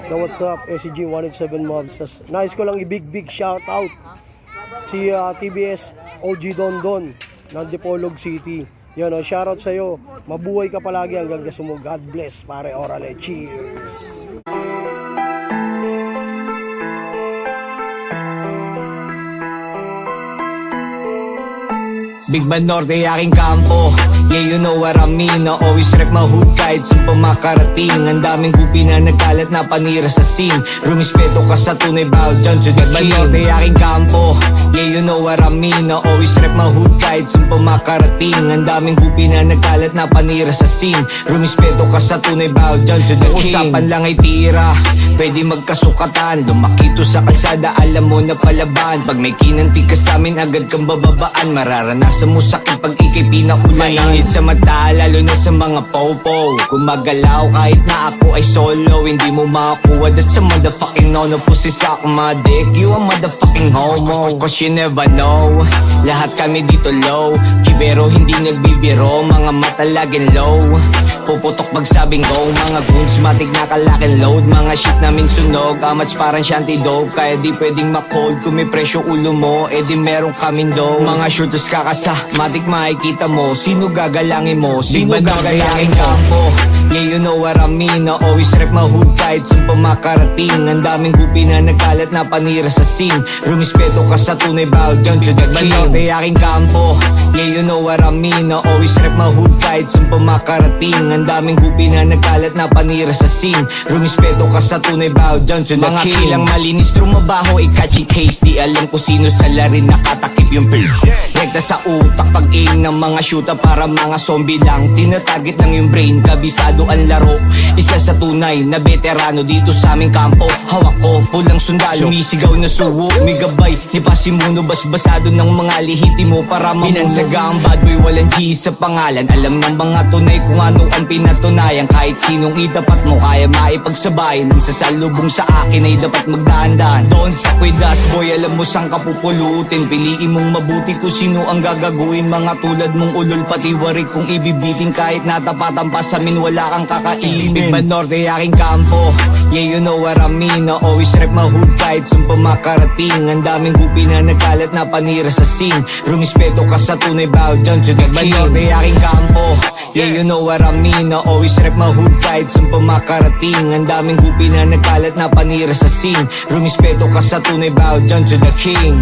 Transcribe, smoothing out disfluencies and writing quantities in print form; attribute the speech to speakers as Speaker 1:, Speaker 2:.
Speaker 1: Yo, what's up? SCG 187 Mobs. Nice ko lang i-big shout out si TBS OG Dondon ng Dipolog City. Yan o, shoutout sa'yo. Mabuhay ka palagi hanggang gusto mo. God bless, pare. Orale. Cheers!
Speaker 2: Big Band Norte, aking kampo. Yeah, you know what I mean. I always rep my hood kahit saan pa makarating. Ang daming gupi na nagkalat na panira sa scene. Rumispeto ka sa tunay, bow down to the king. Big Band Norte, aking kampo. Yeah, you know what I mean. I always rep my hood kahit saan pa makarating. Ang daming gupi na nagkalat na panira sa scene. Rumispeto ka sa tunay, bow down to the king. Usapan lang ay tira, pwede magkasukatan. Lumakito sa kalsada, alam mo na palaban. Pag may kinanti ka sa amin, agad kang bababaan. Mararanasan mo sakit pag ikay pinaulan. Mainit sa mata, lalo na sa mga popo. Gumagalaw kahit na ako ay solo. Hindi mo makakuha that sa motherfucking nono. Pussy sa my dick, you a motherfucking homo. Cause you never know, lahat kami dito low. Kibero hindi nagbibiro, mga mata laging low. Puputok pag sabing go, mga goons matik na kalaking load. Mga shit namin sunog, amats parang shanty dope. Kaya di pwedeng makold, kung may presyo ulo mo, eh di meron kaming dough. Mga shooters kakasa, matik makikita mo. Sino gagalangin mo, sino gagalangin kampo. Yeah, you know what I mean. I always rep my hood kahit saan pa makarating. Ang daming gupi na nagkalat na panira sa scene. Rumispeto ka sa tunay, bow down to the king. Norte, aking kampo. Yeah, you know what I mean. I always rep my hood kahit saan pa makarating. Ang daming gupi na nagkalat na panira sa scene. Rumispeto ka sa tunay, bow down to the king. Mga kilang malinis, trumabaho, ikachi taste. Di alam ko sino sa larin nakatakip yung page. Rekta sa utak, pag-aim ng mga shoota para mga zombie lang. Tinatarget lang yung brain, kabisado ang laro. Isa sa tunay na veterano dito sa aming kampo. Hawak ko, pulang sundalo, sumisigaw na suwo. May gabay, ni Pasimuno, basbasado ng mga lihiti mo para mamuno. Pinansaga ang bad boy, walang G sa pangalan. Alam ng mga tunay kung ano ang pinatunayan. Kahit sinong itapat mo, kaya maipagsabayan. Ang sasalubong sa akin ay dapat magdahan-dahan. Don't fuck with us boy, alam mo saan ka pupulutin. Piliin mong mabuti kung sino ang gagaguin. Mga tulad mong ulol, pati warik kung ibibiting. Kahit natapatan pa sa amin, wala kang kakainin. Big Band Norte, aking kampo. Yeah, you know what I mean. I always rep my hood kahit saan pa makarating. Ang daming gupi na nagkalat na panira sa scene. Rumispeto ka sa tunay, bow down to the king. Big Band Norte, aking kampo. Yeah, you know what I mean. I always rep my hood kahit saan pa makarating. Ang daming gupi na nagkalat na panira sa scene. Rumispeto ka sa tunay, bow down to the king.